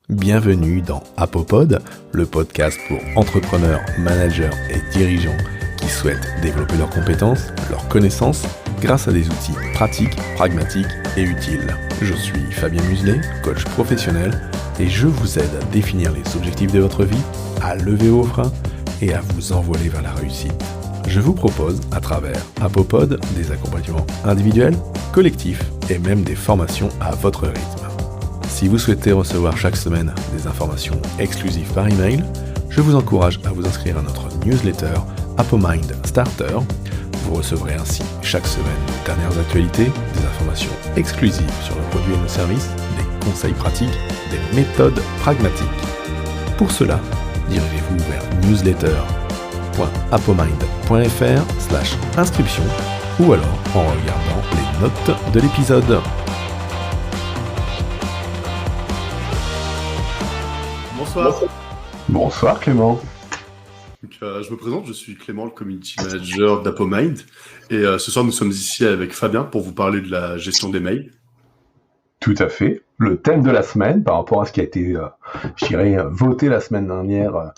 Bienvenue dans Apopod, le podcast pour entrepreneurs, managers et dirigeants qui souhaitent développer leurs compétences, leurs connaissances grâce à des outils pratiques, pragmatiques et utiles. Je suis Fabien Muselet, coach professionnel, et je vous aide à définir les objectifs de votre vie, à lever vos freins et à vous envoler vers la réussite. Je vous propose, à travers Apopod, des accompagnements individuels, collectifs et même des formations à votre rythme. Si vous souhaitez recevoir chaque semaine des informations exclusives par email, je vous encourage à vous inscrire à notre newsletter ApoMind Starter. Vous recevrez ainsi chaque semaine les dernières actualités, des informations exclusives sur nos produits et nos services, des conseils pratiques, des méthodes pragmatiques. Pour cela, dirigez-vous vers newsletter.apomind.fr/inscription ou alors en regardant les notes de l'épisode. Bonsoir. Bonsoir Clément. Donc, je me présente, je suis Clément, le Community Manager d'ApoMind. Et ce soir, nous sommes ici avec Fabien pour vous parler de la gestion des mails. Tout à fait. Le thème de la semaine, par rapport à ce qui a été, voté la semaine dernière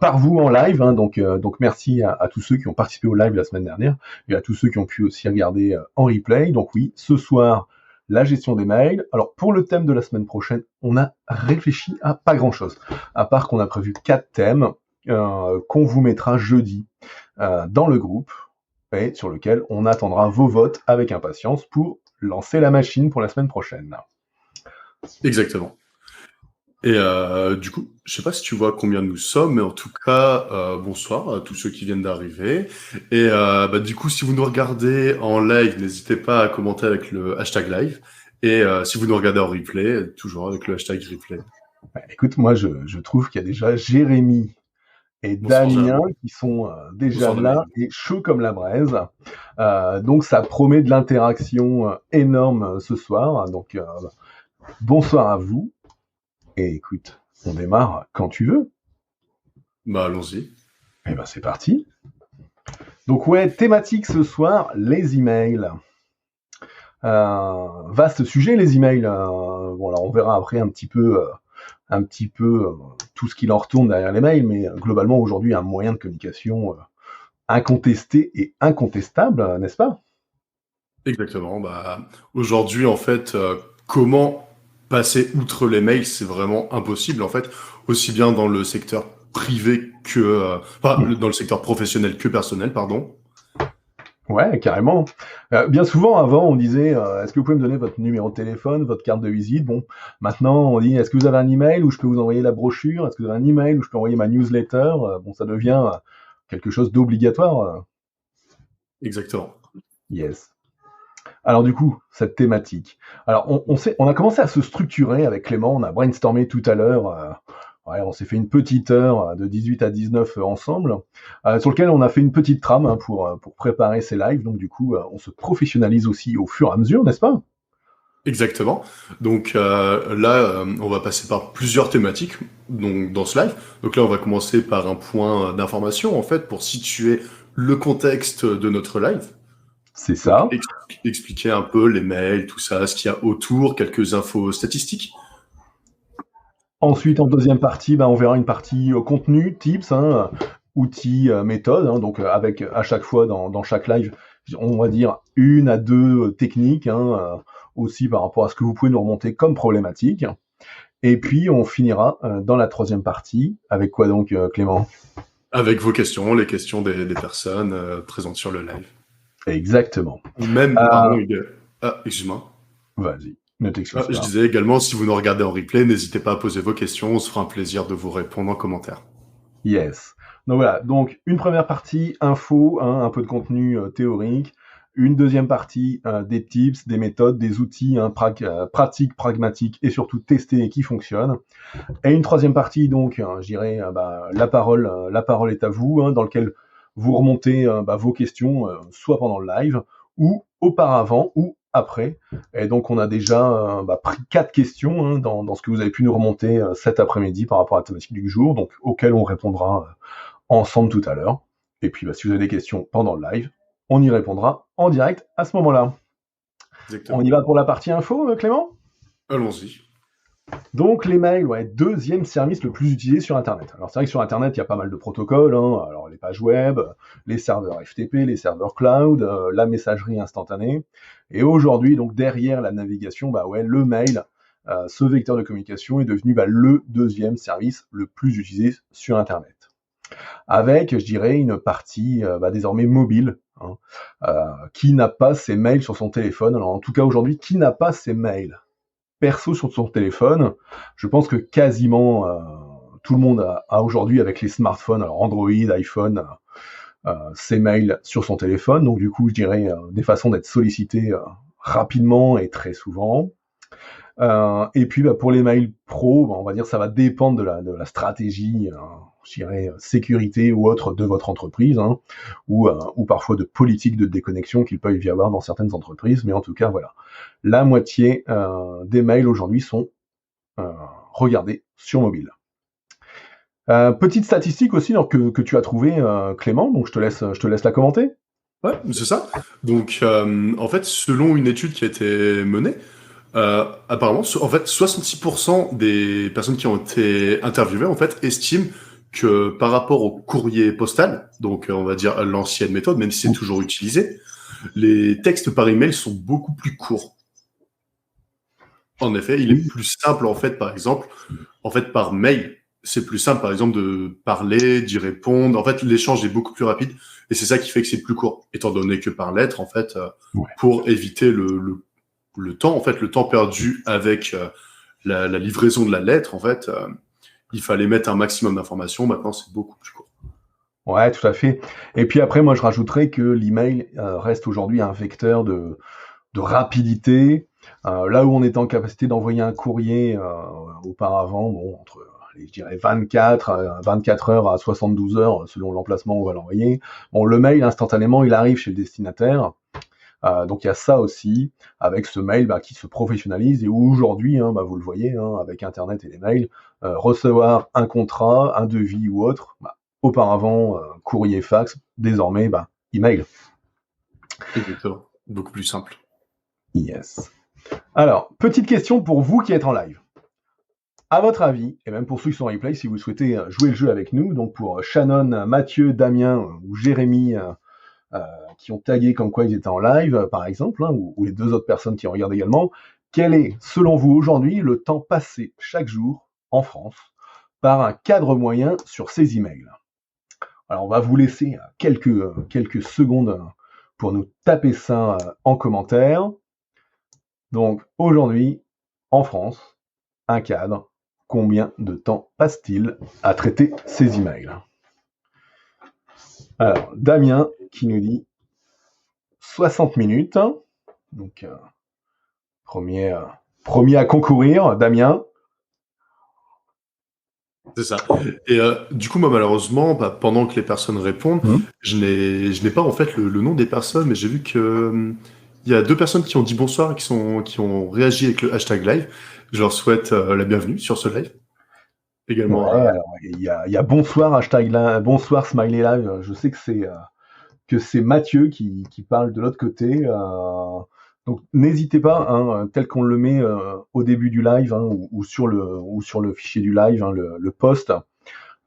par vous en live. Donc merci à tous ceux qui ont participé au live la semaine dernière et à tous ceux qui ont pu aussi regarder en replay. Donc oui, ce soir, la gestion des mails. Alors pour le thème de la semaine prochaine, on a réfléchi à pas grand-chose, à part qu'on a prévu 4 thèmes qu'on vous mettra jeudi dans le groupe et sur lequel on attendra vos votes avec impatience pour lancer la machine pour la semaine prochaine. Exactement. Et du coup, je sais pas si tu vois combien nous sommes, mais en tout cas, bonsoir à tous ceux qui viennent d'arriver. Et du coup, si vous nous regardez en live, n'hésitez pas à commenter avec le hashtag live. Et si vous nous regardez en replay, toujours avec le hashtag replay. Écoute, moi, je trouve qu'il y a déjà Jérémy et Damien qui sont déjà là et chauds comme la braise. Donc, ça promet de l'interaction énorme ce soir. Donc, bonsoir à vous. Et écoute, on démarre quand tu veux. Bah, allons-y. Et c'est parti. Donc ouais, thématique ce soir, les emails. Vaste sujet, les emails. Bon, alors on verra après un petit peu tout ce qui en retourne derrière les mails, mais globalement aujourd'hui un moyen de communication incontesté et incontestable, n'est-ce pas ? Exactement. Aujourd'hui, en fait, comment passer outre les mails, c'est vraiment impossible, en fait, aussi bien dans le secteur privé que... dans le secteur professionnel que personnel, pardon. Ouais, carrément. Bien souvent, avant, on disait est-ce que vous pouvez me donner votre numéro de téléphone, votre carte de visite ? Bon, maintenant, on dit est-ce que vous avez un email où je peux vous envoyer la brochure ? Est-ce que vous avez un email où je peux envoyer ma newsletter ? Bon, ça devient quelque chose d'obligatoire. Exactement. Yes. Alors du coup, cette thématique. Alors on a commencé à se structurer avec Clément, on a brainstormé tout à l'heure, on s'est fait une petite heure de 18 à 19 ensemble, sur lequel on a fait une petite trame pour préparer ces lives, donc du coup on se professionnalise aussi au fur et à mesure, n'est-ce pas ? Exactement. Donc là, on va passer par plusieurs thématiques donc, dans ce live. Donc là, on va commencer par un point d'information, en fait, pour situer le contexte de notre live. C'est ça. Donc, expliquer un peu les mails, tout ça, ce qu'il y a autour, quelques infos statistiques. Ensuite, en deuxième partie, on verra une partie contenu, tips, outils, méthodes, donc avec à chaque fois dans chaque live, on va dire 1 à 2 techniques, aussi par rapport à ce que vous pouvez nous remonter comme problématique. Et puis, on finira dans la troisième partie, avec quoi donc, Clément ? Avec vos questions, les questions des personnes présentes sur le live. Exactement. Même, excuse-moi. Vas-y, ne t'excuse pas. Je disais également, si vous nous regardez en replay, n'hésitez pas à poser vos questions, on se fera un plaisir de vous répondre en commentaire. Yes. Donc voilà, donc une première partie, info, un peu de contenu théorique. Une deuxième partie, des tips, des méthodes, des outils pratiques, pragmatiques et surtout testés et qui fonctionnent. Et une troisième partie, donc, je dirais, la parole est à vous, dans lequel vous remontez vos questions, soit pendant le live, ou auparavant, ou après. Et donc, on a déjà pris 4 questions dans ce que vous avez pu nous remonter cet après-midi par rapport à la thématique du jour, donc auxquelles on répondra ensemble tout à l'heure. Et puis, si vous avez des questions pendant le live, on y répondra en direct à ce moment-là. Exactement. On y va pour la partie info, Clément ? Allons-y. Donc les mails, ouais, deuxième service le plus utilisé sur Internet. Alors c'est vrai que sur Internet, il y a pas mal de protocoles, hein. Alors les pages web, les serveurs FTP, les serveurs cloud, la messagerie instantanée. Et aujourd'hui, donc derrière la navigation, bah ouais, le mail, ce vecteur de communication est devenu le deuxième service le plus utilisé sur Internet. Avec, je dirais, une partie désormais mobile, hein. Qui n'a pas ses mails sur son téléphone? Alors en tout cas aujourd'hui, qui n'a pas ses mails perso sur son téléphone? Je pense que quasiment tout le monde a aujourd'hui, avec les smartphones, alors Android, iPhone, ses mails sur son téléphone. Donc du coup, je dirais des façons d'être sollicité rapidement et très souvent. Et puis pour les mails pro, on va dire ça va dépendre de la stratégie, je dirais sécurité ou autre de votre entreprise, hein, ou parfois de politique de déconnexion qu'il peut y avoir dans certaines entreprises. Mais en tout cas, voilà, la moitié des mails aujourd'hui sont regardés sur mobile. Petite statistique aussi donc, que tu as trouvé, Clément, donc je te laisse la commenter. Ouais, c'est ça. Donc, en fait, selon une étude qui a été menée, apparemment, en fait, 66% des personnes qui ont été interviewées, en fait, estiment que par rapport au courrier postal, donc on va dire l'ancienne méthode, même si c'est toujours utilisé, les textes par email sont beaucoup plus courts. En effet, il est plus simple, en fait, par exemple, par mail, c'est plus simple, par exemple, de parler, d'y répondre. En fait, l'échange est beaucoup plus rapide et c'est ça qui fait que c'est plus court, étant donné que par lettre, en fait, pour éviter le temps, en fait, le temps perdu avec la livraison de la lettre, en fait, il fallait mettre un maximum d'informations. Maintenant, c'est beaucoup plus court. Ouais, tout à fait. Et puis après, moi, je rajouterais que l'email reste aujourd'hui un vecteur de rapidité. Là où on était en capacité d'envoyer un courrier auparavant, bon, entre je dirais 24 heures à 72 heures, selon l'emplacement où on va l'envoyer. Bon, le mail, instantanément, il arrive chez le destinataire. Donc il y a ça aussi, avec ce mail qui se professionnalise, et où aujourd'hui, vous le voyez, avec Internet et les mails, recevoir un contrat, un devis ou autre, auparavant, courrier, fax, désormais, email. Exactement. Beaucoup plus simple. Yes. Alors, petite question pour vous qui êtes en live. À votre avis, et même pour ceux qui sont en replay, si vous souhaitez jouer le jeu avec nous, donc pour Shannon, Mathieu, Damien ou Jérémy, qui ont tagué comme quoi ils étaient en live, par exemple, ou les deux autres personnes qui en regardent également, quel est, selon vous, aujourd'hui, le temps passé chaque jour en France par un cadre moyen sur ces emails? Alors, on va vous laisser quelques secondes pour nous taper ça en commentaire. Donc, aujourd'hui, en France, un cadre, combien de temps passe-t-il à traiter ces emails? Alors, Damien qui nous dit 60 minutes. Donc, premier à concourir, Damien. C'est ça. Et du coup, moi, malheureusement, pendant que les personnes répondent, je n'ai pas en fait le nom des personnes, mais j'ai vu que il y a deux personnes qui ont dit bonsoir et qui ont réagi avec le hashtag live. Je leur souhaite la bienvenue sur ce live. Également. Ouais, alors, il y a bonsoir hashtag live, bonsoir smiley live. Je sais que c'est Mathieu qui parle de l'autre côté. Donc n'hésitez pas, tel qu'on le met au début du live, ou sur le fichier du live, le post,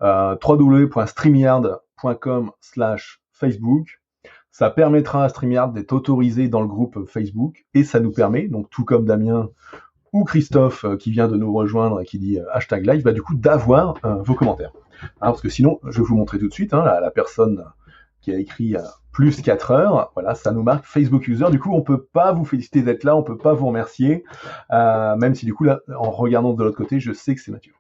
www.streamyard.com/Facebook. Ça permettra à StreamYard d'être autorisé dans le groupe Facebook, et ça nous permet, donc tout comme Damien ou Christophe qui vient de nous rejoindre et qui dit hashtag live, du coup d'avoir vos commentaires. Parce que sinon, je vais vous montrer tout de suite, la personne qui a écrit plus 4 heures, voilà, ça nous marque Facebook User. Du coup, on peut pas vous féliciter d'être là, on peut pas vous remercier, même si du coup, là, en regardant de l'autre côté, je sais que c'est Mathieu.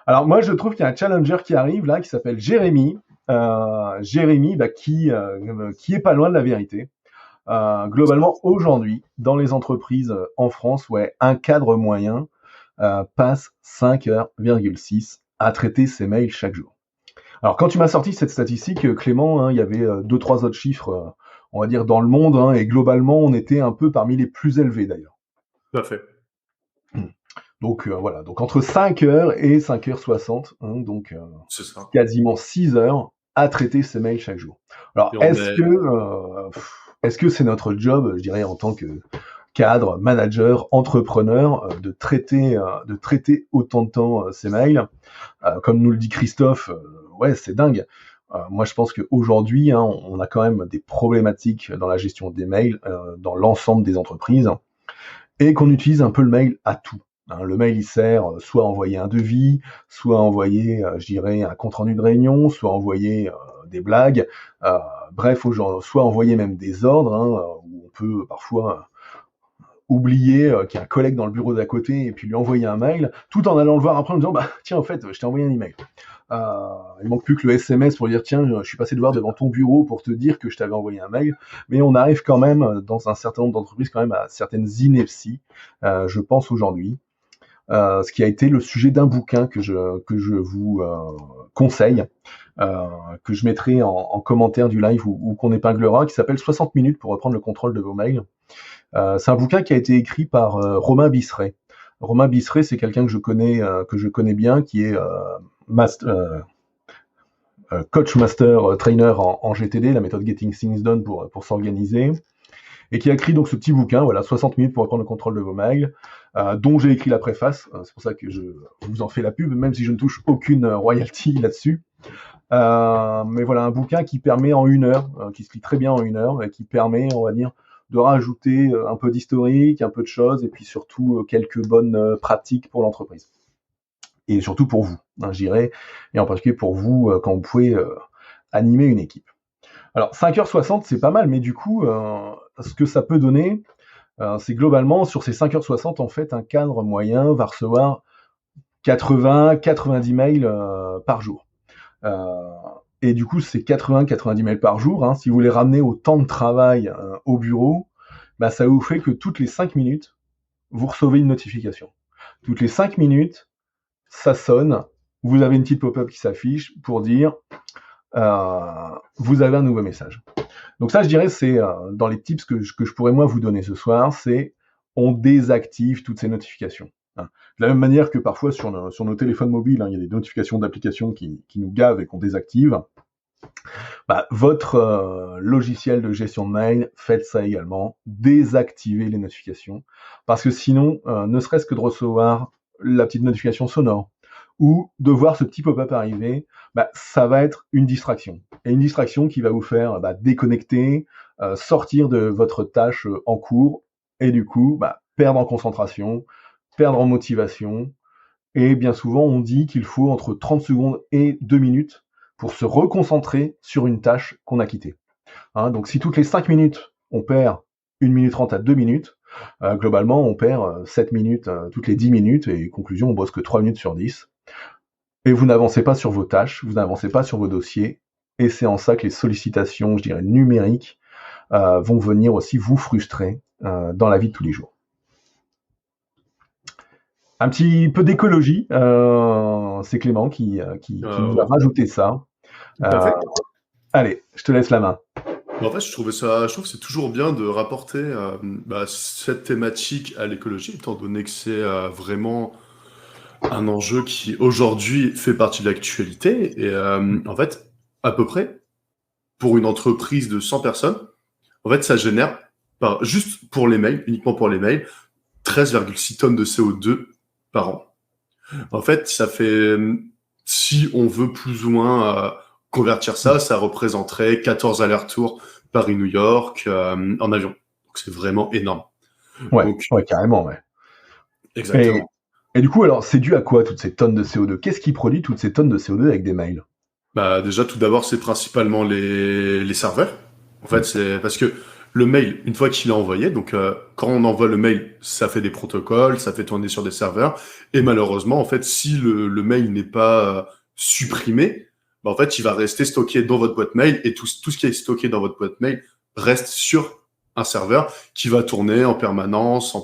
Alors moi, je trouve qu'il y a un challenger qui arrive là, qui s'appelle Jérémy. Jérémy, qui est pas loin de la vérité. Globalement, aujourd'hui, dans les entreprises en France, un cadre moyen passe 5h,6 à traiter ses mails chaque jour. Alors, quand tu m'as sorti cette statistique, Clément, il y avait 2-3 autres chiffres, on va dire, dans le monde, et globalement, on était un peu parmi les plus élevés, d'ailleurs. Tout à fait. Donc, voilà. Donc, entre 5h et 5h60, donc c'est ça. Quasiment 6 heures à traiter ses mails chaque jour. Alors, est-ce que c'est notre job, je dirais, en tant cadre, manager, entrepreneur, de traiter autant de temps ces mails. Comme nous le dit Christophe, ouais, c'est dingue. Moi, je pense qu'aujourd'hui, on a quand même des problématiques dans la gestion des mails dans l'ensemble des entreprises et qu'on utilise un peu le mail à tout. Le mail, il sert soit à envoyer un devis, soit à envoyer, je dirais, un compte-rendu de réunion, soit à envoyer des blagues, bref, soit envoyer même des ordres, où on peut parfois oublier qu'il y a un collègue dans le bureau d'à côté et puis lui envoyer un mail, tout en allant le voir après en disant tiens, en fait, je t'ai envoyé un email. Il manque plus que le SMS pour dire tiens, je suis passé de voir devant ton bureau pour te dire que je t'avais envoyé un mail, mais on arrive quand même dans un certain nombre d'entreprises quand même à certaines inepties, je pense aujourd'hui. Ce qui a été le sujet d'un bouquin que je vous conseille, que je mettrai en commentaire du live ou qu'on épinglera, qui s'appelle 60 minutes pour reprendre le contrôle de vos mails. C'est un bouquin qui a été écrit par Romain Bisseret. Romain Bisseret, c'est quelqu'un que je connais bien, qui est coach master trainer en GTD, la méthode Getting Things Done pour s'organiser, et qui a écrit donc ce petit bouquin, voilà, 60 minutes pour reprendre le contrôle de vos mails, dont j'ai écrit la préface. C'est pour ça que je vous en fais la pub, même si je ne touche aucune royalty là-dessus. Mais voilà, un bouquin qui permet en 1 heure, qui se lit très bien en 1 heure, et qui permet, on va dire, de rajouter un peu d'historique, un peu de choses, et puis surtout quelques bonnes pratiques pour l'entreprise. Et surtout pour vous, je dirais, et en particulier pour vous quand vous pouvez animer une équipe. Alors 5h60, c'est pas mal, mais du coup, ce que ça peut donner, c'est globalement, sur ces 5h60, en fait, un cadre moyen va recevoir 80-90 mails par jour. Et du coup, ces 80-90 mails par jour, si vous les ramenez au temps de travail au bureau, ça vous fait que toutes les 5 minutes, vous recevez une notification. Toutes les 5 minutes, ça sonne, vous avez une petite pop-up qui s'affiche pour dire vous avez un nouveau message. Donc ça, je dirais, c'est dans les tips que je pourrais moi vous donner ce soir, c'est on désactive toutes ces notifications. De la même manière que parfois sur nos téléphones mobiles, il y a des notifications d'applications qui nous gavent et qu'on désactive. Votre logiciel de gestion de mail, faites ça également, désactivez les notifications, parce que sinon, ne serait-ce que de recevoir la petite notification sonore, ou de voir ce petit pop-up arriver, ça va être une distraction. Et une distraction qui va vous faire déconnecter, sortir de votre tâche en cours, et du coup, perdre en concentration, perdre en motivation, et bien souvent, on dit qu'il faut entre 30 secondes et 2 minutes pour se reconcentrer sur une tâche qu'on a quittée. Donc si toutes les 5 minutes, on perd 1 minute 30 à 2 minutes, globalement, on perd 7 minutes toutes les 10 minutes, et conclusion, on bosse que 3 minutes sur 10. Et vous n'avancez pas sur vos tâches, vous n'avancez pas sur vos dossiers, et c'est en ça que les sollicitations, je dirais, numériques, vont venir aussi vous frustrer dans la vie de tous les jours. Un petit peu d'écologie, c'est Clément qui nous a rajouté ça. Allez, je te laisse la main. En fait, je trouve que c'est toujours bien de rapporter cette thématique à l'écologie, étant donné que c'est vraiment un enjeu qui aujourd'hui fait partie de l'actualité. Et en fait, à peu près, pour une entreprise de 100 personnes, en fait, ça génère, juste pour les mails, uniquement pour les mails, 13,6 tonnes de CO2 par an. En fait, ça fait, si on veut plus ou moins convertir ça, ça représenterait 14 allers-retours Paris-New York en avion. Donc c'est vraiment énorme. Ouais, carrément, ouais. Exactement. Et du coup, alors, c'est dû à quoi toutes ces tonnes de CO2 ? Qu'est-ce qui produit toutes ces tonnes de CO2 avec des mails ? Déjà, tout d'abord, c'est principalement les serveurs. En fait, c'est parce que le mail, une fois qu'il est envoyé, donc quand on envoie le mail, ça fait des protocoles, ça fait tourner sur des serveurs, et malheureusement, en fait, si le mail n'est pas supprimé, en fait, il va rester stocké dans votre boîte mail, et tout ce qui est stocké dans votre boîte mail reste sur un serveur qui va tourner en permanence.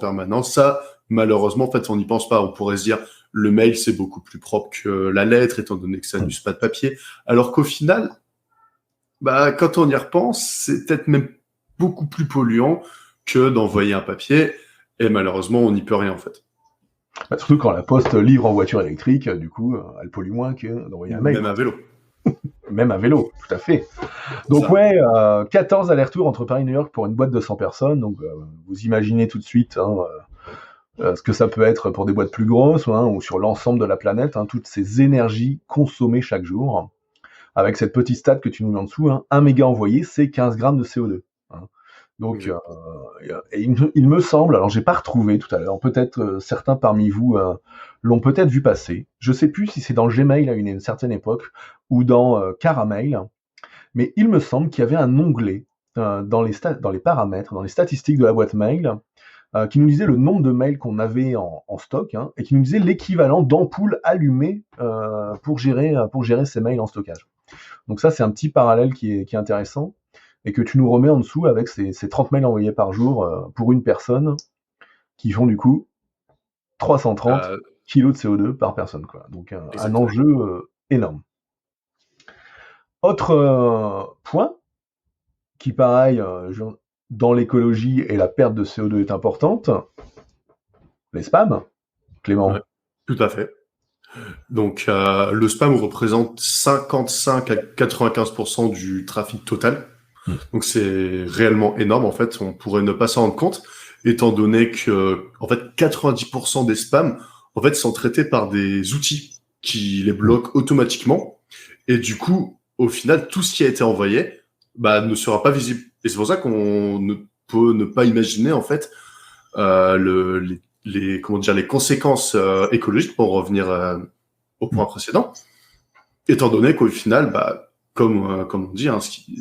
Ça, malheureusement, en fait, on n'y pense pas. On pourrait se dire, le mail, c'est beaucoup plus propre que la lettre, étant donné que ça n'use pas de papier. Alors qu'au final, quand on y repense, c'est peut-être même beaucoup plus polluant que d'envoyer un papier, et malheureusement, on n'y peut rien, en fait. Surtout quand la poste livre en voiture électrique, du coup, elle pollue moins que d'envoyer un mail. Même à vélo. même à vélo, tout à fait. Donc ouais, 14 allers-retours entre Paris et New York pour une boîte de 100 personnes. Donc vous imaginez tout de suite ce que ça peut être pour des boîtes plus grosses ou sur l'ensemble de la planète, toutes ces énergies consommées chaque jour. Avec cette petite stat que tu nous mets en dessous, 1 méga envoyé, c'est 15 grammes de CO2. Donc, et il me semble, alors j'ai pas retrouvé tout à l'heure, peut-être certains parmi vous l'ont peut-être vu passer. Je sais plus si c'est dans Gmail à une certaine époque ou dans Caramel, mais il me semble qu'il y avait un onglet dans les paramètres, dans les statistiques de la boîte mail, qui nous disait le nombre de mails qu'on avait en stock, et qui nous disait l'équivalent d'ampoules allumées pour gérer ces mails en stockage. Donc ça, c'est un petit parallèle qui est intéressant et que tu nous remets en dessous avec ces 30 mails envoyés par jour pour une personne qui font du coup 330 kilos de CO2 par personne, quoi. Donc un enjeu énorme. Autre point qui, pareil, dans l'écologie et la perte de CO2 est importante, les spams, Clément. Ouais, tout à fait. Donc le spam représente 55 à 95% du trafic total. Donc c'est réellement énorme en fait, on pourrait ne pas s'en rendre compte étant donné que en fait 90% des spams en fait sont traités par des outils qui les bloquent automatiquement et du coup au final tout ce qui a été envoyé ne sera pas visible. Et c'est pour ça qu'on ne peut ne pas imaginer en fait les conséquences écologiques pour revenir au point précédent, étant donné qu'au final comme on dit,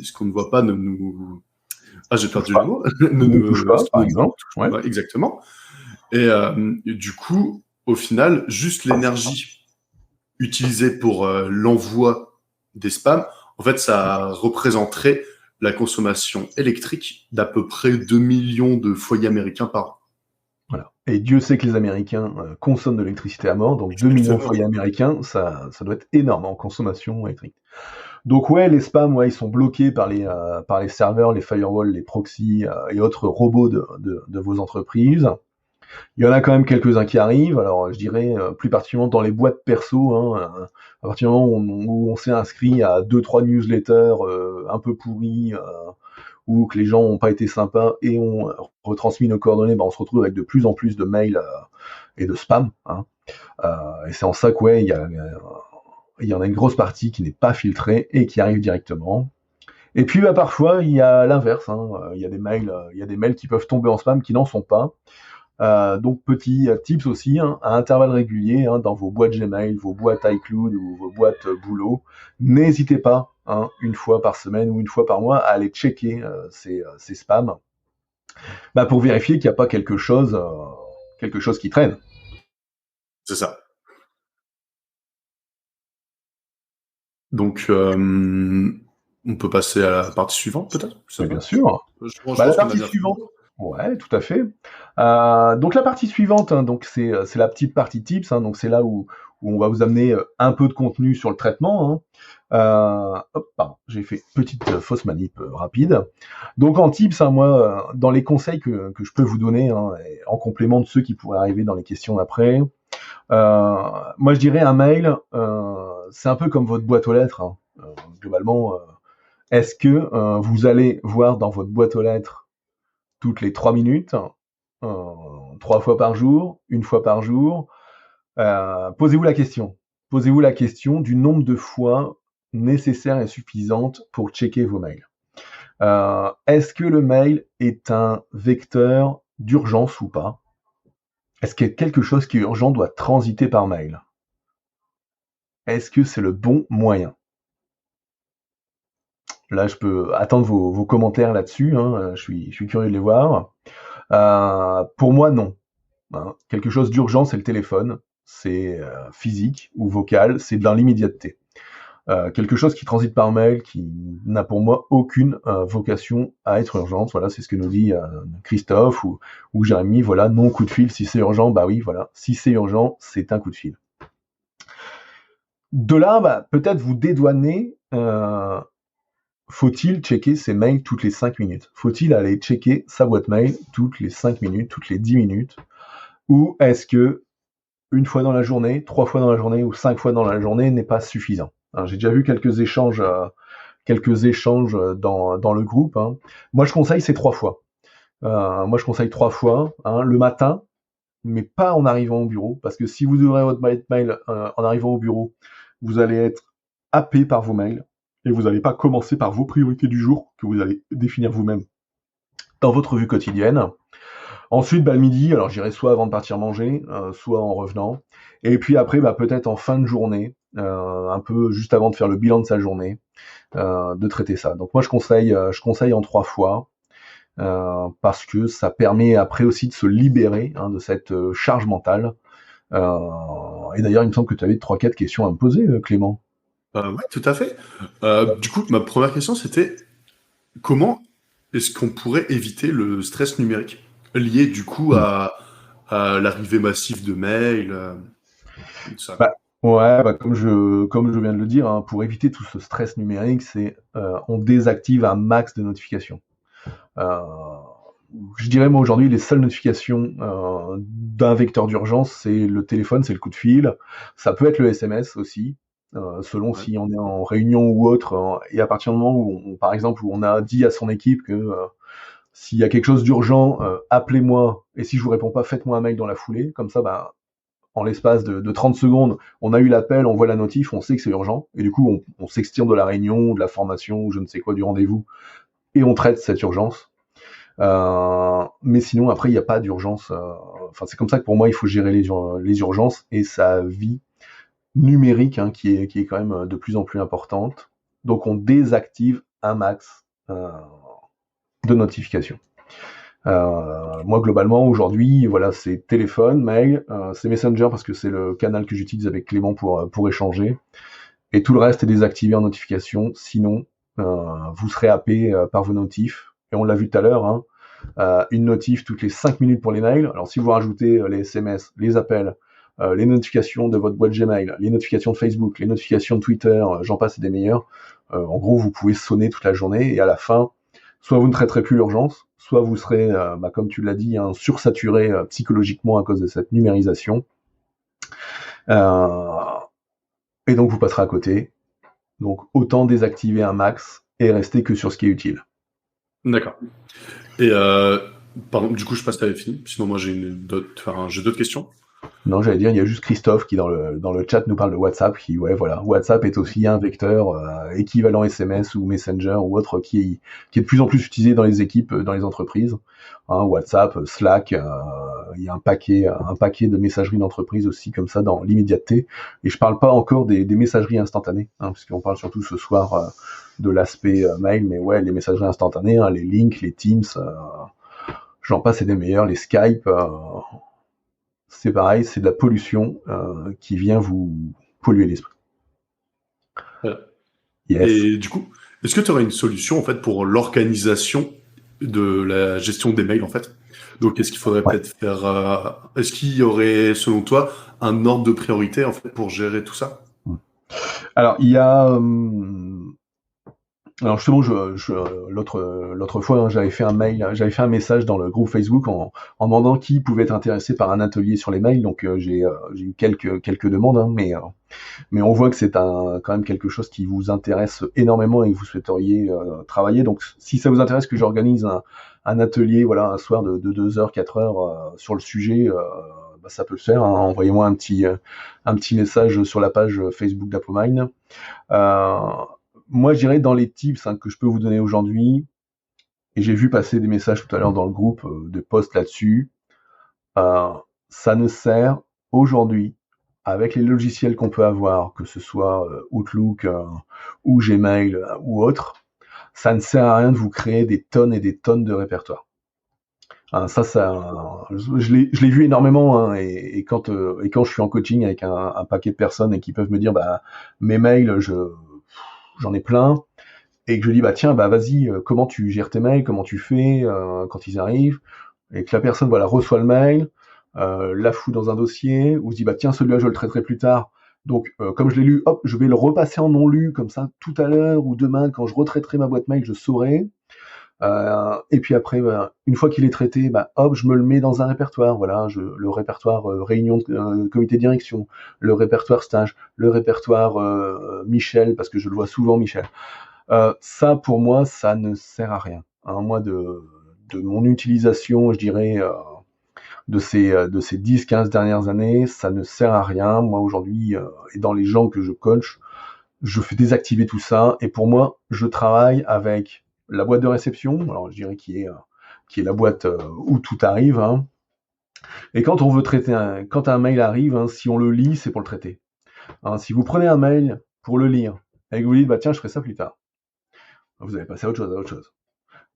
ce qu'on ne voit pas ne nous... Ah, j'ai perdu le mot. Ne nous touche pas, par exemple. Ouais. Exactement. Et du coup, au final, juste l'énergie utilisée pour l'envoi des spams, en fait, ça représenterait la consommation électrique d'à peu près 2 millions de foyers américains par an. Voilà. Et Dieu sait que les Américains consomment de l'électricité à mort, donc 2 millions de foyers américains, ça doit être énorme en consommation électrique. Donc ouais, les spams, ils sont bloqués par les serveurs, les firewalls, les proxys et autres robots de vos entreprises. Il y en a quand même quelques-uns qui arrivent. Alors je dirais plus particulièrement dans les boîtes perso, à partir du moment où on s'est inscrit à 2-3 newsletters un peu pourris, ou que les gens n'ont pas été sympas et ont retransmis nos coordonnées, on se retrouve avec de plus en plus de mails et de spam. Et c'est en ça que il y en a une grosse partie qui n'est pas filtrée et qui arrive directement. Et puis parfois il y a l'inverse, il y a des mails qui peuvent tomber en spam qui n'en sont pas. Donc petit tips aussi, à intervalles réguliers, dans vos boîtes Gmail, vos boîtes iCloud ou vos boîtes boulot, n'hésitez pas, une fois par semaine ou une fois par mois, à aller checker ces spams, pour vérifier qu'il n'y a pas quelque chose qui traîne. C'est ça. Donc, on peut passer à la partie suivante, peut-être ? Bien sûr. La partie suivante. Ouais, tout à fait. Donc la partie suivante, donc c'est la petite partie tips. Donc c'est là où on va vous amener un peu de contenu sur le traitement. Pardon, j'ai fait petite fausse manip rapide. Donc en tips, moi, dans les conseils que je peux vous donner, en complément de ceux qui pourraient arriver dans les questions d'après, moi je dirais un mail, c'est un peu comme votre boîte aux lettres. Globalement, est-ce que vous allez voir dans votre boîte aux lettres toutes les 3 minutes, 3 fois par jour, 1 fois par jour? Posez-vous la question. Posez-vous la question du nombre de fois nécessaires et suffisantes pour checker vos mails. Est-ce que le mail est un vecteur d'urgence ou pas? Est-ce que quelque chose qui est urgent doit transiter par mail? Est-ce que c'est le bon moyen? Là, je peux attendre vos commentaires là-dessus, je suis curieux de les voir. Pour moi, non. Quelque chose d'urgent, c'est le téléphone, c'est physique ou vocal, c'est dans l'immédiateté. Quelque chose qui transite par mail, qui n'a pour moi aucune vocation à être urgente. Voilà, c'est ce que nous dit Christophe ou Jérémy. Voilà, non coup de fil. Si c'est urgent, oui, voilà. Si c'est urgent, c'est un coup de fil. De là, peut-être vous dédouaner. Faut-il checker ses mails toutes les 5 minutes? Faut-il aller checker sa boîte mail toutes les 5 minutes, toutes les 10 minutes? Ou est-ce que 1 fois dans la journée, 3 fois dans la journée ou 5 fois dans la journée n'est pas suffisant? Hein, j'ai déjà vu quelques échanges dans le groupe. Hein. Moi, je conseille ces 3 fois. Moi, je conseille 3 fois. Hein, le matin, mais pas en arrivant au bureau, parce que si vous ouvrez votre mail en arrivant au bureau, vous allez être happé par vos mails, et vous n'allez pas commencer par vos priorités du jour, que vous allez définir vous-même dans votre vue quotidienne. Ensuite, le midi, alors j'irai soit avant de partir manger, soit en revenant, et puis après, peut-être en fin de journée, un peu juste avant de faire le bilan de sa journée, de traiter ça. Donc moi, je conseille en 3 fois, parce que ça permet après aussi de se libérer de cette charge mentale. Et d'ailleurs, il me semble que tu avais 3-4 questions à me poser, Clément. Ouais, tout à fait. Du coup, ma première question, c'était comment est-ce qu'on pourrait éviter le stress numérique lié du coup à l'arrivée massive de mails, tout ça. Bah, ouais, comme je viens de le dire, pour éviter tout ce stress numérique, c'est on désactive un max de notifications. Je dirais moi aujourd'hui les seules notifications d'un vecteur d'urgence, c'est le téléphone, c'est le coup de fil. Ça peut être le SMS aussi, selon Ouais. si on est en réunion ou autre. Et à partir du moment où, par exemple, où on a dit à son équipe que s'il y a quelque chose d'urgent, appelez-moi. Et si je vous réponds pas, faites-moi un mail dans la foulée. Comme ça, en l'espace de 30 secondes, on a eu l'appel, on voit la notif, on sait que c'est urgent. Et du coup, on s'extire de la réunion, de la formation, ou je ne sais quoi, du rendez-vous, et on traite cette urgence. Mais sinon, après, il n'y a pas d'urgence. C'est comme ça que pour moi, il faut gérer les urgences et sa vie numérique, qui est quand même de plus en plus importante. Donc, on désactive un max de notifications. Moi, globalement, aujourd'hui, voilà, c'est téléphone, mail, c'est Messenger parce que c'est le canal que j'utilise avec Clément pour échanger. Et tout le reste est désactivé en notification. Sinon, vous serez happé par vos notifs. Et on l'a vu tout à l'heure, une notif toutes les 5 minutes pour les mails. Alors si vous rajoutez les SMS, les appels, les notifications de votre boîte Gmail, les notifications de Facebook, les notifications de Twitter, j'en passe et des meilleurs, en gros vous pouvez sonner toute la journée et à la fin, soit vous ne traiterez plus l'urgence, soit vous serez, comme tu l'as dit, sursaturé psychologiquement à cause de cette numérisation. Et donc vous passerez à côté. Donc autant désactiver un max et rester que sur ce qui est utile. D'accord. Et pardon, du coup, je passe, t'avais fini. Sinon, moi, j'ai d'autres questions. Non, j'allais dire, il y a juste Christophe qui dans le chat nous parle de WhatsApp, qui, ouais, voilà, WhatsApp est aussi un vecteur équivalent SMS ou Messenger ou autre qui est de plus en plus utilisé dans les équipes, dans les entreprises. WhatsApp, Slack, il y a un paquet de messageries d'entreprise aussi comme ça dans l'immédiateté. Et je parle pas encore des messageries instantanées, puisqu'on parle surtout ce soir de l'aspect mail, mais ouais, les messageries instantanées, les links, les Teams, j'en passe et des meilleurs, les Skype. C'est pareil, c'est de la pollution qui vient vous polluer l'esprit. Yes. Et du coup, est-ce que tu aurais une solution en fait pour l'organisation de la gestion des mails en fait? Donc, est-ce qu'il faudrait peut-être faire est-ce qu'il y aurait, selon toi, un ordre de priorité en fait pour gérer tout ça? Alors, il y a alors justement, l'autre fois, j'avais fait un message dans le groupe Facebook en demandant qui pouvait être intéressé par un atelier sur les mails. Donc j'ai eu quelques demandes, mais on voit que c'est quand même quelque chose qui vous intéresse énormément et que vous souhaiteriez travailler. Donc si ça vous intéresse que j'organise un atelier, voilà, un soir de 2 heures, 4 heures sur le sujet, ça peut le faire. Envoyez-moi un petit message sur la page Facebook d'Apomine. Moi, je dirais dans les tips que je peux vous donner aujourd'hui, et j'ai vu passer des messages tout à l'heure dans le groupe, de posts là-dessus, ça ne sert aujourd'hui, avec les logiciels qu'on peut avoir, que ce soit Outlook ou Gmail ou autre, ça ne sert à rien de vous créer des tonnes et des tonnes de répertoires. Je l'ai vu énormément, et quand je suis en coaching avec un paquet de personnes et qui peuvent me dire mes mails, j'en ai plein, et que je dis tiens, vas-y, comment tu gères tes mails, comment tu fais quand ils arrivent, et que la personne reçoit le mail, la fout dans un dossier, ou se dit tiens, celui-là je le traiterai plus tard, donc comme je l'ai lu, hop, je vais le repasser en non lu, comme ça tout à l'heure ou demain quand je retraiterai ma boîte mail, je saurai. Et puis après, une fois qu'il est traité, hop, je me le mets dans un répertoire. Voilà, le répertoire réunion de comité de direction, le répertoire stage, le répertoire Michel, parce que je le vois souvent Michel. Ça, pour moi, ça ne sert à rien. Hein. Moi, de mon utilisation, je dirais, de ces 10-15 dernières années, ça ne sert à rien. Moi, aujourd'hui, et dans les gens que je coach, je fais désactiver tout ça. Et pour moi, je travaille avec la boîte de réception, alors je dirais qui est la boîte où tout arrive. Hein. Et quand on veut traiter quand un mail arrive, hein, si on le lit, c'est pour le traiter. Hein, si vous prenez un mail pour le lire, et que vous dites, tiens, je ferai ça plus tard, vous allez passer à autre chose.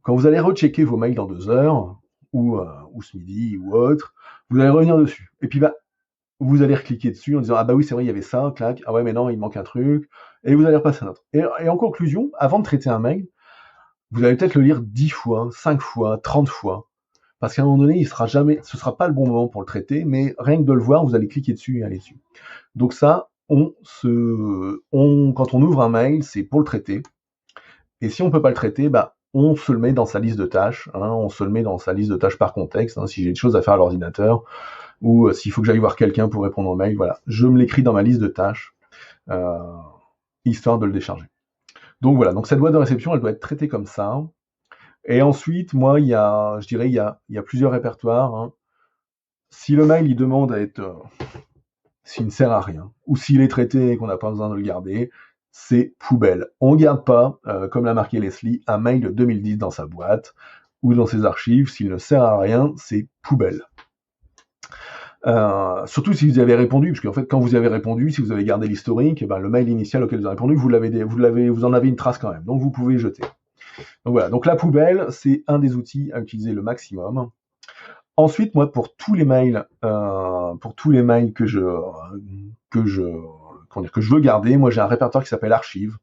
Quand vous allez rechecker vos mails dans 2 heures, ou ce midi, ou autre, vous allez revenir dessus. Et puis, vous allez recliquer dessus en disant, ah oui, c'est vrai, il y avait ça, clac, ah ouais, mais non, il manque un truc, et vous allez repasser un autre. Et en conclusion, avant de traiter un mail, vous allez peut-être le lire 10 fois, 5 fois, 30 fois, parce qu'à un moment donné, ce sera pas le bon moment pour le traiter, mais rien que de le voir, vous allez cliquer dessus et aller dessus. Donc ça, quand on ouvre un mail, c'est pour le traiter. Et si on peut pas le traiter, on se le met dans sa liste de tâches. Hein, on se le met dans sa liste de tâches par contexte. Hein, si j'ai des choses à faire à l'ordinateur, ou s'il faut que j'aille voir quelqu'un pour répondre au mail, voilà, je me l'écris dans ma liste de tâches, histoire de le décharger. Donc voilà, donc cette boîte de réception, elle doit être traitée comme ça. Et ensuite, moi, il y a plusieurs répertoires. Hein. Si le mail, il demande à être, s'il ne sert à rien, ou s'il est traité et qu'on n'a pas besoin de le garder, c'est poubelle. On ne garde pas, comme l'a marqué Leslie, un mail de 2010 dans sa boîte ou dans ses archives. S'il ne sert à rien, c'est poubelle. Surtout si vous y avez répondu, parce qu'en fait, quand vous y avez répondu, si vous avez gardé l'historique, le mail initial auquel vous avez répondu, vous en avez une trace quand même. Donc vous pouvez jeter. Donc voilà. Donc la poubelle, c'est un des outils à utiliser le maximum. Ensuite, moi, pour tous les mails que je veux garder, moi j'ai un répertoire qui s'appelle archives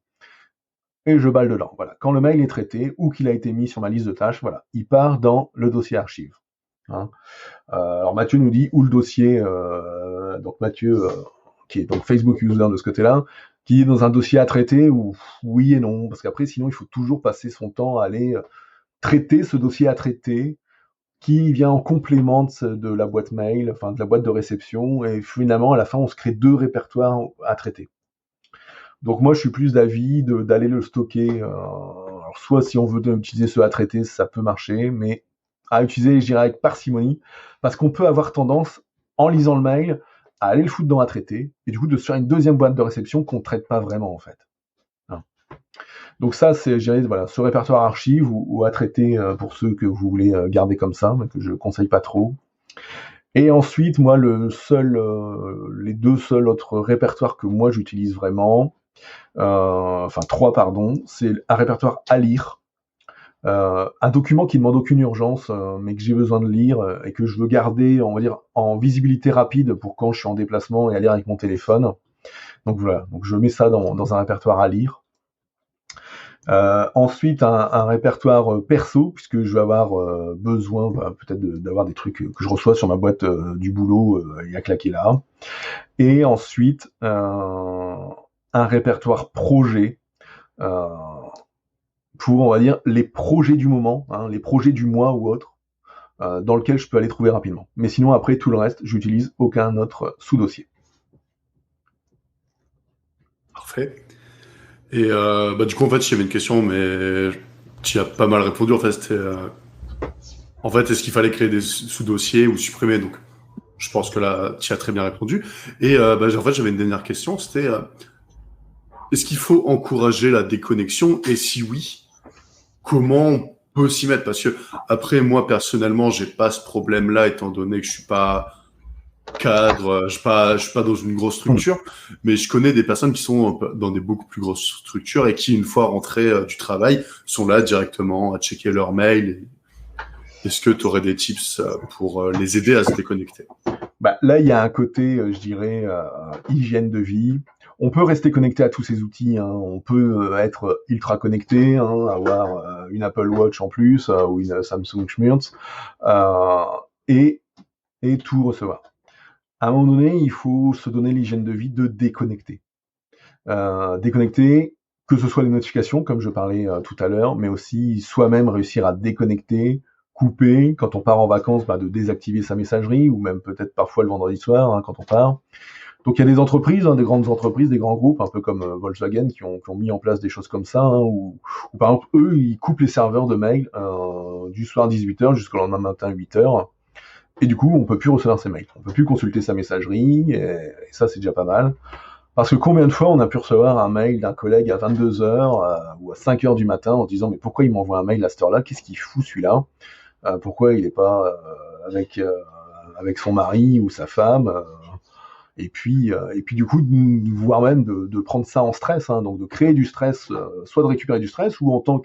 et je balle dedans. Voilà. Quand le mail est traité ou qu'il a été mis sur ma liste de tâches, voilà, il part dans le dossier archives. Hein. Alors Mathieu nous dit où le dossier, donc Mathieu, qui est donc Facebook user de ce côté-là, qui est dans un dossier à traiter, ou oui et non, parce qu'après sinon il faut toujours passer son temps à aller traiter ce dossier à traiter, qui vient en complément de la boîte mail, enfin de la boîte de réception, et finalement à la fin on se crée 2 répertoires à traiter. Donc moi je suis plus d'avis d'aller le stocker, alors soit si on veut utiliser ce à traiter, ça peut marcher, mais à utiliser, je dirais, avec parcimonie, parce qu'on peut avoir tendance, en lisant le mail, à aller le foutre dans à traiter, et du coup de se faire une deuxième boîte de réception qu'on ne traite pas vraiment en fait. Hein. Donc ça, c'est, je dirais, voilà, ce répertoire archive ou à traiter pour ceux que vous voulez garder comme ça, mais que je ne conseille pas trop. Et ensuite, moi, les 2 seuls autres répertoires que moi j'utilise vraiment, 3 pardon, c'est un répertoire à lire, un document qui ne demande aucune urgence, mais que j'ai besoin de lire et que je veux garder, on va dire, en visibilité rapide pour quand je suis en déplacement et à lire avec mon téléphone. Donc voilà, donc je mets ça dans un répertoire à lire. Ensuite, un répertoire perso, puisque je vais avoir besoin peut-être d'avoir des trucs que je reçois sur ma boîte du boulot, il y a claqué là. Et ensuite, un répertoire projet, pour, on va dire, les projets du moment, hein, les projets du mois ou autre, dans lequel je peux aller trouver rapidement. Mais sinon, après, tout le reste, j'utilise aucun autre sous-dossier. Parfait. Et du coup, en fait, j'avais une question, mais tu as pas mal répondu. En fait, est-ce qu'il fallait créer des sous-dossiers ou supprimer? Donc, je pense que là, tu as très bien répondu. Et en fait, j'avais une dernière question. C'était est-ce qu'il faut encourager la déconnexion? Et si oui, comment on peut s'y mettre? Parce que après, moi, personnellement, j'ai pas ce problème-là, étant donné que je suis pas cadre, je suis pas dans une grosse structure, mais je connais des personnes qui sont dans des beaucoup plus grosses structures et qui, une fois rentrées du travail, sont là directement à checker leur mail. Est-ce que tu aurais des tips pour les aider à se déconnecter? Là, il y a un côté, je dirais, hygiène de vie. On peut rester connecté à tous ces outils. Hein. On peut être ultra connecté, hein, avoir une Apple Watch en plus ou une Samsung Schmurz et tout recevoir. À un moment donné, il faut se donner l'hygiène de vie de déconnecter. Déconnecter, que ce soit les notifications, comme je parlais tout à l'heure, mais aussi soi-même réussir à déconnecter, couper, quand on part en vacances, de désactiver sa messagerie, ou même peut-être parfois le vendredi soir, quand on part. Donc il y a des entreprises, des grandes entreprises, des grands groupes, un peu comme Volkswagen, qui ont mis en place des choses comme ça, où par exemple, eux, ils coupent les serveurs de mail du soir 18h jusqu'au lendemain matin 8h, et du coup, on peut plus recevoir ses mails, on peut plus consulter sa messagerie, et ça, c'est déjà pas mal. Parce que combien de fois on a pu recevoir un mail d'un collègue à 22h ou à 5h du matin en disant « Mais pourquoi il m'envoie un mail à cette heure-là? Qu'est-ce qu'il fout celui-là? Pourquoi il n'est pas avec son mari ou sa femme ?» Et puis du coup, voire même de prendre ça en stress, donc de créer du stress, soit de récupérer du stress, ou en tant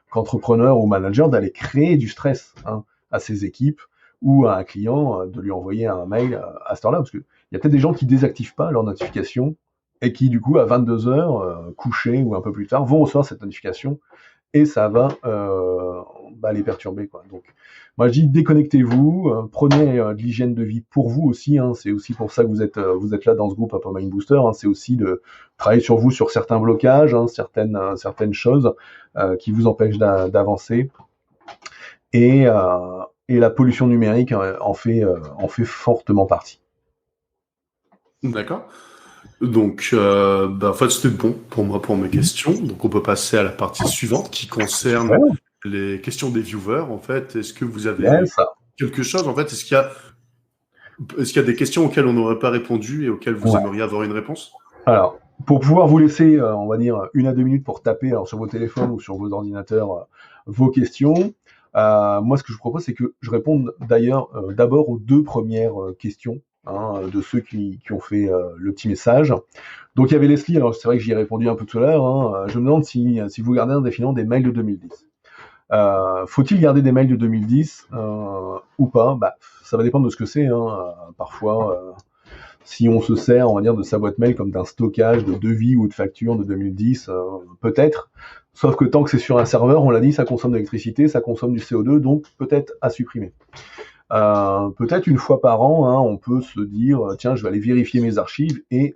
qu'entrepreneur ou manager, d'aller créer du stress à ses équipes ou à un client, de lui envoyer un mail à cette heure-là, parce qu'il y a peut-être des gens qui désactivent pas leurs notifications et qui, du coup, à 22h, couchés ou un peu plus tard, vont recevoir cette notification et ça va les perturber, quoi. Donc, moi, je dis déconnectez-vous, prenez de l'hygiène de vie pour vous aussi. C'est aussi pour ça que vous êtes là dans ce groupe Upper Mind Booster. C'est aussi de travailler sur vous, sur certains blocages, certaines choses qui vous empêchent d'avancer. Et la pollution numérique en fait fortement partie. D'accord. Donc, en fait, c'était bon pour moi, pour mes questions. Donc, on peut passer à la partie suivante qui concerne les questions des viewers. En fait, est-ce que vous avez quelque chose? En fait, est-ce qu'il y a des questions auxquelles on n'aurait pas répondu et auxquelles vous aimeriez avoir une réponse? Alors, pour pouvoir vous laisser, on va dire, 1 à 2 minutes pour taper sur vos téléphones ou sur vos ordinateurs vos questions, moi, ce que je vous propose, c'est que je réponde d'ailleurs d'abord aux 2 premières questions de ceux qui ont fait le petit message. Donc, il y avait Leslie, alors c'est vrai que j'y ai répondu un peu tout à l'heure. Je me demande si vous gardez indéfiniment des mails de 2010. Faut-il garder des mails de 2010 ou pas? Ça va dépendre de ce que c'est. Parfois, si on se sert, on va dire, de sa boîte mail comme d'un stockage de devis ou de factures de 2010, peut-être. Sauf que tant que c'est sur un serveur, on l'a dit, ça consomme de l'électricité, ça consomme du CO2, donc peut-être à supprimer. Peut-être une fois par an, on peut se dire, tiens, je vais aller vérifier mes archives et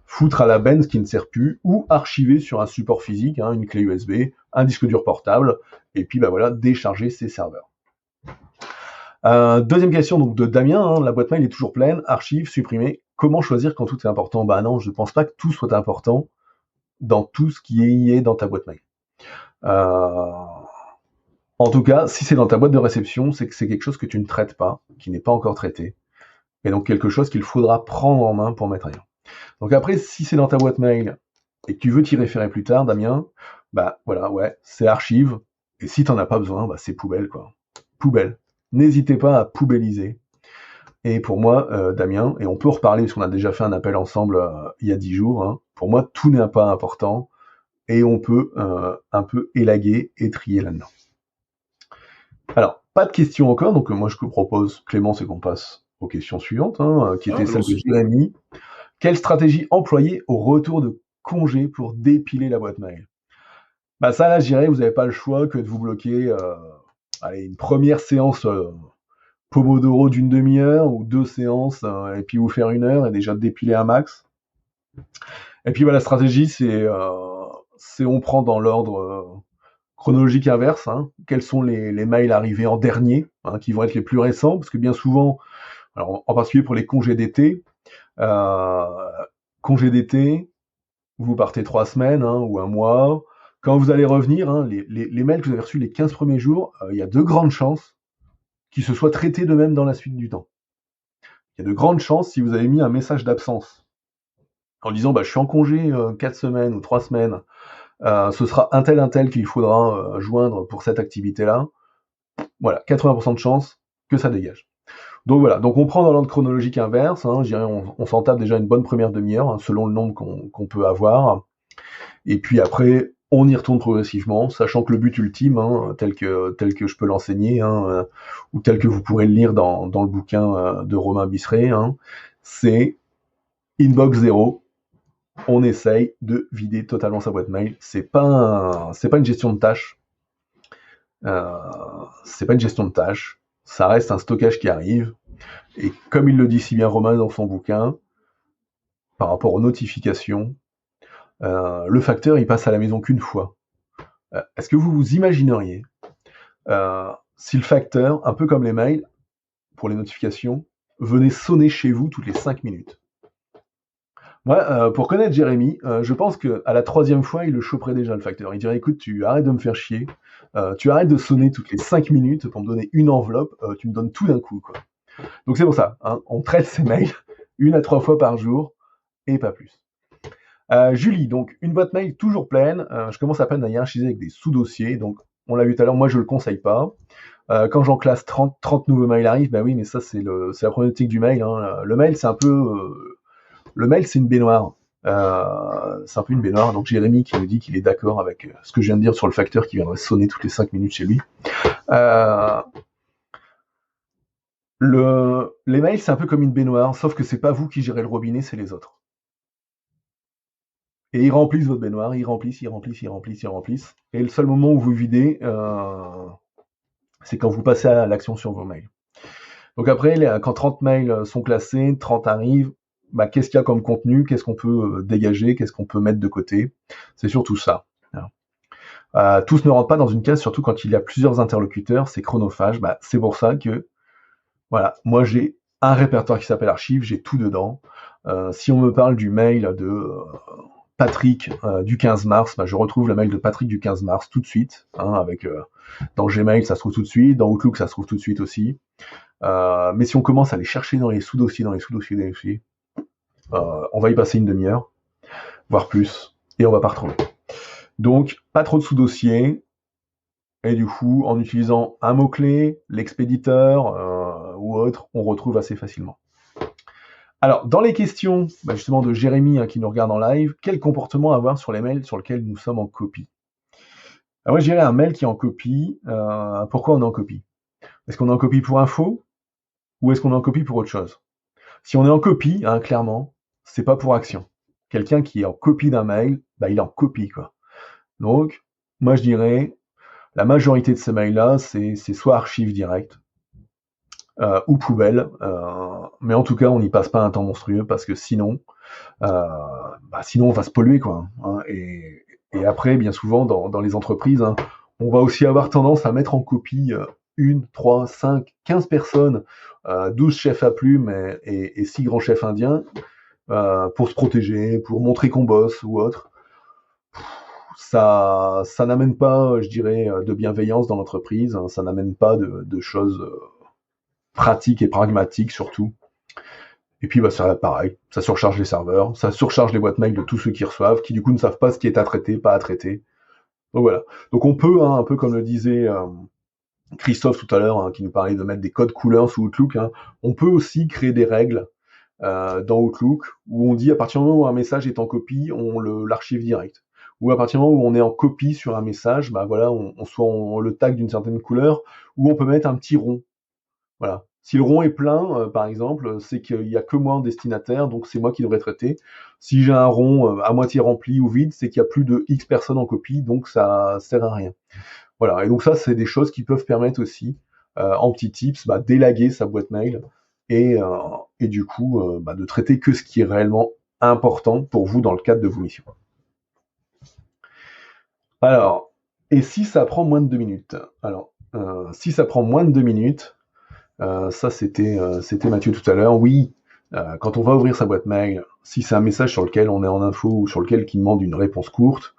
foutre à la benne ce qui ne sert plus, ou archiver sur un support physique, une clé USB, un disque dur portable, et puis décharger ses serveurs. Deuxième question donc de Damien, la boîte mail est toujours pleine, archive, supprimer. Comment choisir quand tout est important? Non, je ne pense pas que tout soit important dans tout ce qui est dans ta boîte mail. En tout cas, si c'est dans ta boîte de réception, c'est que c'est quelque chose que tu ne traites pas, qui n'est pas encore traité, et donc quelque chose qu'il faudra prendre en main pour mettre ailleurs. Donc après, si c'est dans ta boîte mail et que tu veux t'y référer plus tard, Damien, c'est archive, et si t'en as pas besoin, c'est poubelle, quoi. Poubelle. N'hésitez pas à poubelliser. Et pour moi, Damien, et on peut reparler, parce qu'on a déjà fait un appel ensemble il y a 10 jours, pour moi, tout n'est pas important, et on peut un peu élaguer et trier là-dedans. Alors, pas de questions encore, donc moi je te propose, Clément, c'est qu'on passe aux questions suivantes, qui étaient celles de Jérémy. Quelle stratégie employer au retour de congé pour dépiler la boîte mail? Ça, là, je dirais, vous n'avez pas le choix que de vous bloquer une première séance Pomodoro d'une demi-heure ou 2 séances, et puis vous faire 1 heure et déjà dépiler un max. Et puis la stratégie, c'est on prend dans l'ordre chronologique inverse, quels sont les mails arrivés en dernier, qui vont être les plus récents, parce que bien souvent, alors en particulier pour les congés d'été, vous partez 3 semaines ou 1 mois. Quand vous allez revenir, les mails que vous avez reçus les 15 premiers jours, il y a de grandes chances qu'ils se soient traités de même dans la suite du temps. Il y a de grandes chances, si vous avez mis un message d'absence en disant je suis en congé 4 semaines ou 3 semaines, ce sera un tel qu'il faudra joindre pour cette activité-là. Voilà, 80% de chances que ça dégage. Donc voilà, donc on prend dans l'ordre chronologique inverse, je dirais on s'en tape déjà une bonne première demi-heure, selon le nombre qu'on peut avoir. Et puis après, on y retourne progressivement, sachant que le but ultime, tel que je peux l'enseigner, ou tel que vous pourrez le lire dans le bouquin de Romain Bisseret, c'est inbox 0. On essaye de vider totalement sa boîte mail. C'est pas une gestion de tâches. Ça reste un stockage qui arrive. Et comme il le dit si bien Romain dans son bouquin, par rapport aux notifications, le facteur, il passe à la maison qu'une fois. Est-ce que vous vous imagineriez si le facteur, un peu comme les mails, pour les notifications, venait sonner chez vous toutes les 5 minutes? Moi, pour connaître Jérémy, je pense qu'à la 3e fois, il le choperait déjà, le facteur. Il dirait, écoute, tu arrêtes de me faire chier, tu arrêtes de sonner toutes les 5 minutes pour me donner une enveloppe, tu me donnes tout d'un coup, quoi. Donc c'est pour ça, hein, on traite ces mails 1 à 3 fois par jour, et pas plus. Julie, donc une boîte mail toujours pleine, je commence à peine à hiérarchiser avec des sous-dossiers, donc on l'a vu tout à l'heure, moi je le conseille pas. Quand j'en classe 30 nouveaux mails arrivent, bah oui, mais ça c'est la problématique du mail, hein. Le mail c'est un peu... le mail c'est une baignoire. C'est un peu une baignoire, donc Jérémy qui nous dit qu'il est d'accord avec ce que je viens de dire sur le facteur qui viendrait sonner toutes les 5 minutes chez lui. Les mails c'est un peu comme une baignoire, sauf que c'est pas vous qui gérez le robinet, c'est les autres. Et ils remplissent votre baignoire, ils remplissent. Et le seul moment où vous videz, c'est quand vous passez à l'action sur vos mails. Donc après, quand 30 mails sont classés, 30 arrivent, bah, qu'est-ce qu'il y a comme contenu, qu'est-ce qu'on peut dégager, qu'est-ce qu'on peut mettre de côté. C'est surtout ça. Tous ne rentrent pas dans une case, surtout quand il y a plusieurs interlocuteurs, c'est chronophage. Bah, c'est pour ça que, voilà, moi j'ai un répertoire qui s'appelle archives, j'ai tout dedans. Si on me parle du mail de... Patrick du 15 mars, bah, je retrouve le mail de Patrick du 15 mars tout de suite, hein, avec dans Gmail ça se trouve tout de suite, dans Outlook ça se trouve tout de suite aussi. Mais si on commence à les chercher dans les sous-dossiers, on va y passer une demi-heure, voire plus, et on va pas retrouver. Donc pas trop de sous-dossiers, et du coup en utilisant un mot-clé, l'expéditeur ou autre, on retrouve assez facilement. Alors, dans les questions justement de Jérémy qui nous regarde en live, quel comportement avoir sur les mails sur lesquels nous sommes en copie? Alors moi, je dirais un mail qui est en copie. Pourquoi on est en copie? Est-ce qu'on est en copie pour info ou est-ce qu'on est en copie pour autre chose? Si on est en copie, clairement, c'est pas pour action. Quelqu'un qui est en copie d'un mail, il est en copie, quoi. Donc, moi, je dirais, la majorité de ces mails-là, c'est soit archive direct, ou poubelle, mais en tout cas on n'y passe pas un temps monstrueux parce que sinon on va se polluer, quoi, hein. Et après bien souvent dans les entreprises, hein, on va aussi avoir tendance à mettre en copie 1, 3, 5, 15 personnes, 12 chefs à plumes et 6 grands chefs indiens pour se protéger, pour montrer qu'on bosse ou autre. Ça n'amène pas, je dirais, de bienveillance dans l'entreprise, hein, ça n'amène pas de choses pratique et pragmatique surtout. Et puis ça pareil, ça surcharge les serveurs, ça surcharge les boîtes mail de tous ceux qui reçoivent, qui du coup ne savent pas ce qui est à traiter, pas à traiter. Donc voilà. Donc on peut, un peu comme le disait Christophe tout à l'heure, qui nous parlait de mettre des codes couleurs sous Outlook, on peut aussi créer des règles dans Outlook où on dit à partir du moment où un message est en copie, on l'archive direct. Ou à partir du moment où on est en copie sur un message, on le tag d'une certaine couleur, ou on peut mettre un petit rond. Voilà. Si le rond est plein, par exemple, c'est qu'il n'y a que moi en destinataire, donc c'est moi qui devrais traiter. Si j'ai un rond à moitié rempli ou vide, c'est qu'il y a plus de X personnes en copie, donc ça sert à rien. Voilà. Et donc ça, c'est des choses qui peuvent permettre aussi, en petits tips, d'élaguer sa boîte mail et du coup, de traiter que ce qui est réellement important pour vous dans le cadre de vos missions. Alors, et si ça prend moins de 2 minutes? Alors, si ça prend moins de 2 minutes, ça c'était Mathieu tout à l'heure, oui, quand on va ouvrir sa boîte mail, si c'est un message sur lequel on est en info ou sur lequel qui demande une réponse courte,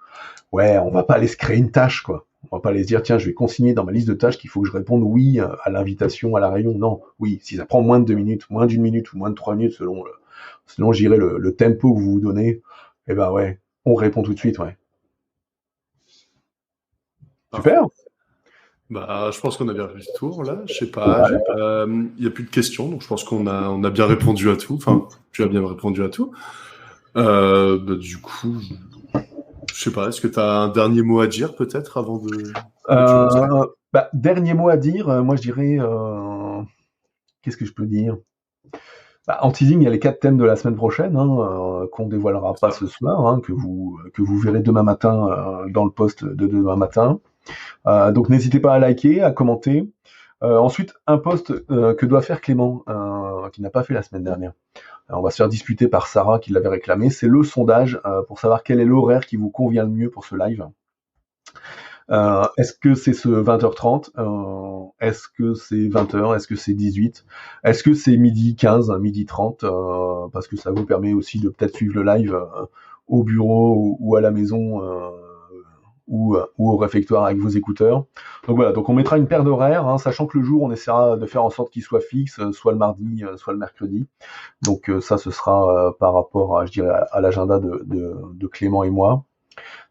on va pas aller se créer une tâche, quoi. On va pas aller se dire, tiens, je vais consigner dans ma liste de tâches qu'il faut que je réponde oui à l'invitation, à la réunion. Non, oui, si ça prend moins de 2 minutes, moins d'1 minute ou moins de 3 minutes selon je dirais le tempo que vous vous donnez, on répond tout de suite, ouais. Super. Je pense qu'on a bien fait le tour, là. Je sais pas, il n'y a plus de questions, donc je pense qu'on a bien répondu à tout. Enfin, tu as bien répondu à tout. Du coup, je sais pas, est-ce que tu as un dernier mot à dire, peut-être, avant de... Dernier mot à dire, moi je dirais... qu'est-ce que je peux dire? En teasing, il y a les 4 thèmes de la semaine prochaine, qu'on dévoilera pas ce soir, que vous verrez demain matin dans le post de demain matin. Donc n'hésitez pas à liker, à commenter. Ensuite, un post que doit faire Clément, qui n'a pas fait la semaine dernière. on va se faire disputer par Sarah qui l'avait réclamé, c'est le sondage pour savoir quel est l'horaire qui vous convient le mieux pour ce live. Est-ce que c'est ce 20h30 Est-ce que c'est 20h Est-ce que c'est 18 Est-ce que c'est midi 15, midi 30 parce que ça vous permet aussi de peut-être suivre le live au bureau ou à la maison ou au réfectoire avec vos écouteurs. Donc voilà, donc on mettra une paire d'horaires, sachant que le jour, on essaiera de faire en sorte qu'il soit fixe, soit le mardi, soit le mercredi. Donc ça, ce sera par rapport, je dirais, à l'agenda de Clément et moi.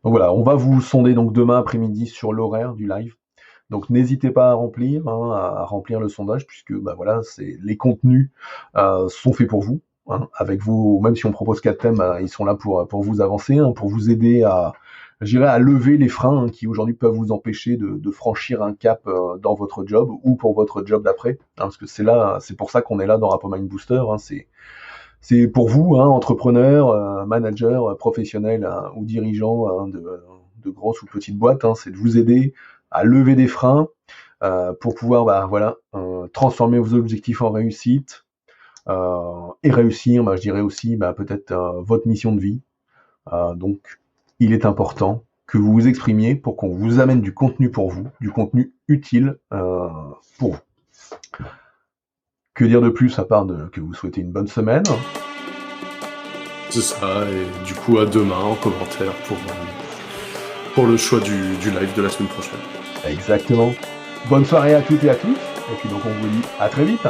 Donc voilà, on va vous sonder donc demain après-midi sur l'horaire du live. Donc n'hésitez pas à remplir, à remplir le sondage, puisque voilà, les contenus sont faits pour vous. Avec vous, même si on propose 4 thèmes, ils sont là pour vous avancer, pour vous aider à lever les freins qui aujourd'hui peuvent vous empêcher de franchir un cap dans votre job ou pour votre job d'après, parce que c'est pour ça qu'on est là dans Apomind Booster. C'est pour vous, entrepreneurs, managers, professionnels ou dirigeants de grosses ou petites boîtes, c'est de vous aider à lever des freins pour pouvoir transformer vos objectifs en réussite et réussir, je dirais aussi peut-être votre mission de vie. Donc il est important que vous vous exprimiez pour qu'on vous amène du contenu pour vous, du contenu utile pour vous. Que dire de plus à part que vous souhaitez une bonne semaine? C'est ça, et du coup à demain en commentaire pour le choix du live de la semaine prochaine. Exactement. Bonne soirée à toutes et à tous, et puis donc on vous dit à très vite.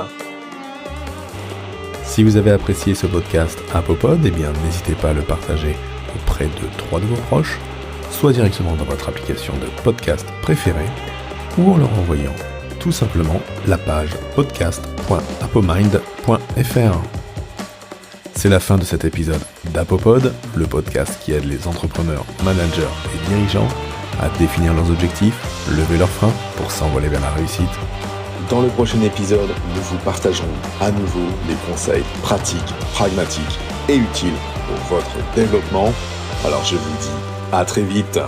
Si vous avez apprécié ce podcast Apopod, n'hésitez pas à le partager auprès de 3 de vos proches, soit directement dans votre application de podcast préférée, ou en leur envoyant tout simplement la page podcast.apomind.fr. C'est la fin de cet épisode d'Apopod, le podcast qui aide les entrepreneurs, managers et dirigeants à définir leurs objectifs, lever leurs freins pour s'envoler vers la réussite. Dans le prochain épisode, nous vous partagerons à nouveau les conseils pratiques, pragmatiques et utiles pour votre développement. Alors je vous dis à très vite.